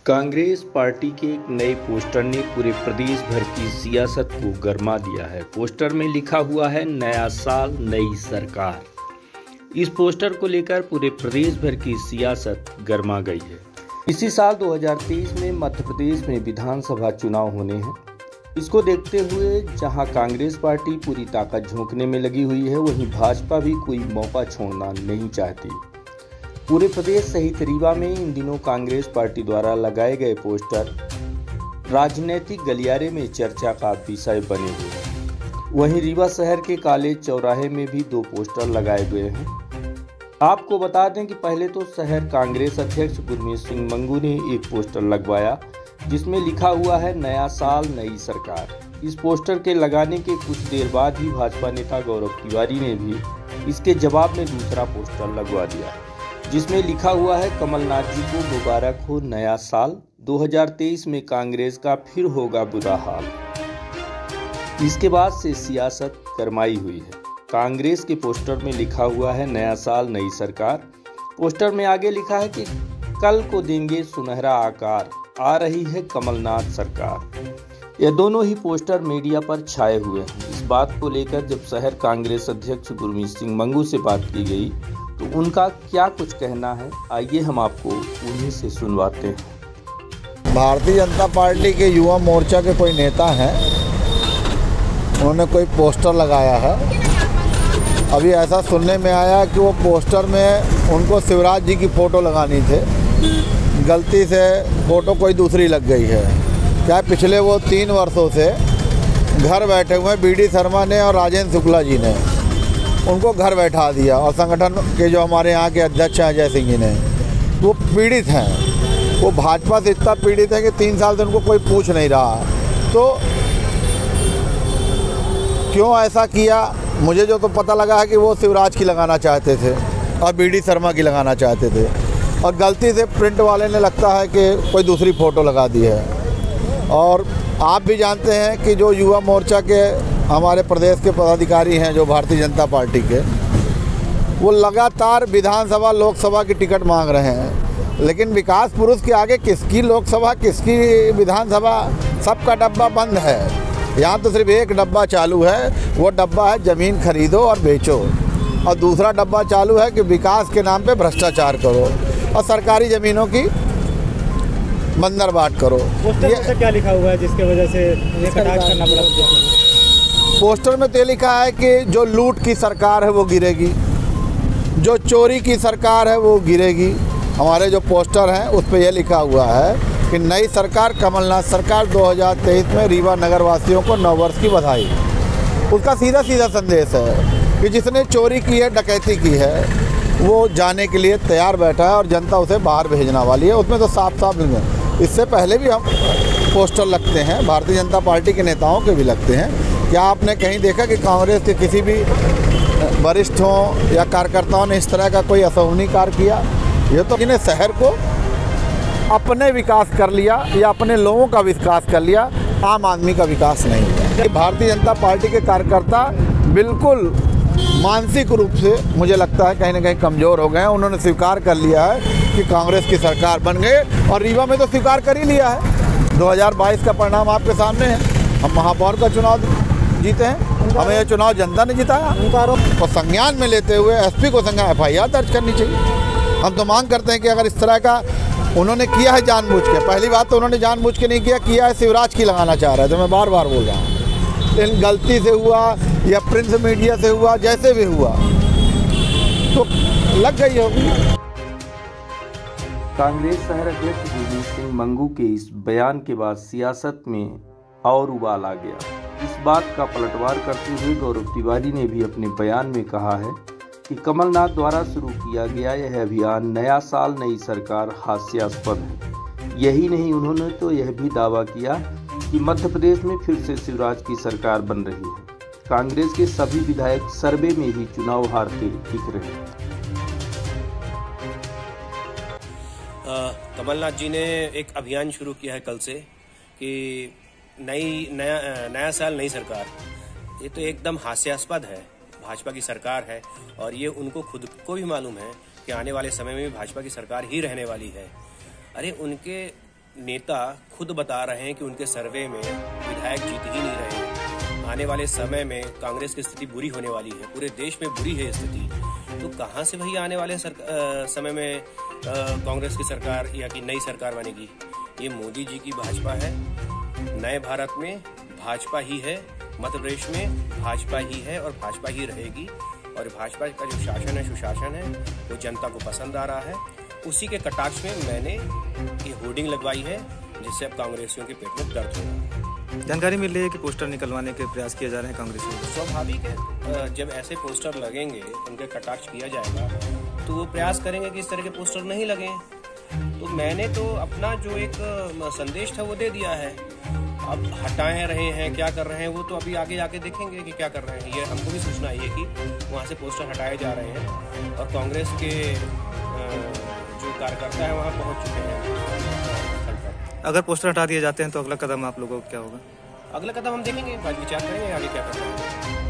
Congress party के एक नए पोस्टर ने पूरे प्रदेश भर की सियासत को गरमा दिया है। पोस्टर में लिखा हुआ है नया साल नई सरकार। इस पोस्टर को लेकर पूरे प्रदेश भर की सियासत गरमा गई है। इसी साल 2023 में मध्य प्रदेश में विधानसभा चुनाव होने हैं। इसको देखते हुए जहां कांग्रेस पार्टी पूरी ताकत झोंकने में लगी हुई है, वहीं भाजपा भी कोई मौका छोड़ना नहीं चाहती। पूरे प्रदेश सहित रीवा में इन दिनों कांग्रेस पार्टी द्वारा लगाए गए पोस्टर राजनीतिक गलियारे में चर्चा का विषय बने हुए हैं। वहीं रीवा शहर के कॉलेज चौराहे में भी 2 पोस्टर लगाए गए हैं। आपको बता दें कि पहले तो शहर कांग्रेस अध्यक्ष गुरमीत सिंह मंगू ने एक पोस्टर लगवाया जिसमें लिखा हुआ है नया साल नई सरकार। इस पोस्टर के लगाने के कुछ देर बाद ही भाजपा नेता गौरव तिवारी ने भी इसके जवाब में दूसरा पोस्टर लगवा दिया जिसमें लिखा हुआ है कमलनाथ जी को मुबारक हो नया साल, 2023 में कांग्रेस का फिर होगा बुरा हाल। इसके बाद से सियासत गरमाई हुई है। कांग्रेस के पोस्टर में लिखा हुआ है नया साल नई सरकार। पोस्टर में आगे लिखा है कि कल को देंगे सुनहरा आकार, आ रही है कमलनाथ सरकार। यह दोनों ही पोस्टर मीडिया पर छाए हुए हैं। इस बात को लेकर जब शहर कांग्रेस अध्यक्ष गुरमीत सिंह मंगू से बात की गई तो उनका क्या कुछ कहना है, आइए हम आपको उन्हीं से सुनवाते हैं। भारतीय जनता पार्टी के युवा मोर्चा के कोई नेता हैं, उन्होंने कोई पोस्टर लगाया है। अभी ऐसा सुनने में आया कि वो पोस्टर में उनको शिवराज जी की फ़ोटो लगानी थी, गलती से फ़ोटो कोई दूसरी लग गई है। क्या पिछले वो 3 वर्षों से घर बैठे हुए बीडी शर्मा ने और राजेंद्र शुक्ला जी ने उनको घर बैठा दिया, और संगठन के जो हमारे यहाँ के अध्यक्ष हैं अजय सिंह जी ने, वो पीड़ित हैं। वो भाजपा से इतना पीड़ित है कि 3 साल से उनको कोई पूछ नहीं रहा। तो क्यों ऐसा किया, मुझे जो तो पता लगा है कि वो शिवराज की लगाना चाहते थे और बीडी शर्मा की लगाना चाहते थे, और गलती से प्रिंट वाले ने लगता है कि कोई दूसरी फ़ोटो लगा दी है। और आप भी जानते हैं कि जो युवा मोर्चा के हमारे प्रदेश के पदाधिकारी हैं जो भारतीय जनता पार्टी के, वो लगातार विधानसभा लोकसभा की टिकट मांग रहे हैं, लेकिन विकास पुरुष के आगे किसकी लोकसभा किसकी विधानसभा, सबका डब्बा बंद है। यहाँ तो सिर्फ एक डब्बा चालू है, वो डब्बा है ज़मीन खरीदो और बेचो, और दूसरा डब्बा चालू है कि विकास के नाम पे भ्रष्टाचार करो और सरकारी ज़मीनों की बंदरबाट करो। ये क्या लिखा हुआ है जिसके वजह से ये कटाक्ष करना पड़ा? पोस्टर में तो लिखा है कि जो लूट की सरकार है वो गिरेगी, जो चोरी की सरकार है वो गिरेगी। हमारे जो पोस्टर हैं उस पर यह लिखा हुआ है कि नई सरकार कमलनाथ सरकार, 2023 में रीवा नगर वासियों को नववर्ष की बधाई। उसका सीधा सीधा संदेश है कि जिसने चोरी की है, डकैती की है, वो जाने के लिए तैयार बैठा है और जनता उसे बाहर भेजना वाली है। उसमें तो साफ साफ लिखा है। इससे पहले भी हम पोस्टर लगते हैं, भारतीय जनता पार्टी के नेताओं के भी लगते हैं। क्या आपने कहीं देखा कि कांग्रेस के किसी भी वरिष्ठ हों या कार्यकर्ताओं ने इस तरह का कोई अशोभनीय कार्य किया? ये तो इन्हें शहर को अपने विकास कर लिया या अपने लोगों का विकास कर लिया, आम आदमी का विकास नहीं है। भारतीय जनता पार्टी के कार्यकर्ता बिल्कुल मानसिक रूप से मुझे लगता है कहीं ना कहीं कमज़ोर हो गए हैं। उन्होंने स्वीकार कर लिया है कि कांग्रेस की सरकार बन गए, और रीवा में तो स्वीकार कर ही लिया है। 2022 का परिणाम आपके सामने है। हम महापौर का चुनाव जीते हैं, हमें यह चुनाव जनता ने जिताया। उनका आरोप को संज्ञान में लेते हुए एसपी को FIR दर्ज करनी चाहिए। हम तो मांग करते हैं कि अगर इस तरह का उन्होंने किया है जानबूझ के, पहली बात तो उन्होंने जानबूझ के नहीं किया है शिवराज की लगाना चाह रहे थे, मैं बार बार बोल रहा हूँ, लेकिन गलती से हुआ या प्रिंट मीडिया से हुआ, जैसे भी हुआ तो लग गई होगी। कांग्रेस शहर अध्यक्ष गुरमीत सिंह मंगू के इस बयान के बाद सियासत में और उबाल आ गया। इस बात का पलटवार करते हुए गौरव तिवारी ने भी अपने बयान में कहा है कि कमलनाथ द्वारा शुरू किया गया यह अभियान नया साल नई सरकार हास्यास्पद है। यही नहीं, उन्होंने तो यह भी दावा किया कि मध्य प्रदेश में फिर से शिवराज की सरकार बन रही है। कांग्रेस के सभी विधायक सर्वे में भी चुनाव हारते दिख रहे हैं। कमलनाथ जी ने एक अभियान शुरू किया है कल से कि नया साल नई सरकार। ये तो एकदम हास्यास्पद है। भाजपा की सरकार है और ये उनको खुद को भी मालूम है कि आने वाले समय में भी भाजपा की सरकार ही रहने वाली है। अरे उनके नेता खुद बता रहे हैं कि उनके सर्वे में विधायक जीत ही नहीं रहे, आने वाले समय में कांग्रेस की स्थिति बुरी होने वाली है, पूरे देश में बुरी है स्थिति, तो कहाँ से भाई आने वाले समय में कांग्रेस की सरकार या कि नई सरकार बनेगी? ये मोदी जी की भाजपा है। नए भारत में भाजपा ही है, मध्य प्रदेश में भाजपा ही है और भाजपा ही रहेगी। और भाजपा का जो शासन है, सुशासन है, वो जनता को पसंद आ रहा है। उसी के कटाक्ष में मैंने ये होर्डिंग लगवाई है, जिससे अब कांग्रेसियों के पेट में दर्द होगा। जानकारी मिल रही है कि पोस्टर निकलवाने के प्रयास किए जा रहे हैं कांग्रेसियों। स्वाभाविक है, जब ऐसे पोस्टर लगेंगे, उनके कटाक्ष किया जाएगा, तो वो प्रयास करेंगे कि इस तरह के पोस्टर नहीं लगे। तो मैंने तो अपना जो एक संदेश था वो दे दिया है। अब हटाए रहे हैं, क्या कर रहे हैं, वो तो अभी आगे जाके देखेंगे कि क्या कर रहे हैं। ये हमको भी सूचना है कि वहाँ से पोस्टर हटाए जा रहे हैं और कांग्रेस के जो कार्यकर्ता है वहाँ पहुँच चुके हैं। अगर पोस्टर हटा दिए जाते हैं तो अगला कदम आप लोगों को क्या होगा? अगला कदम हम देखेंगे, बाद विचार करेंगे आगे क्या करना है।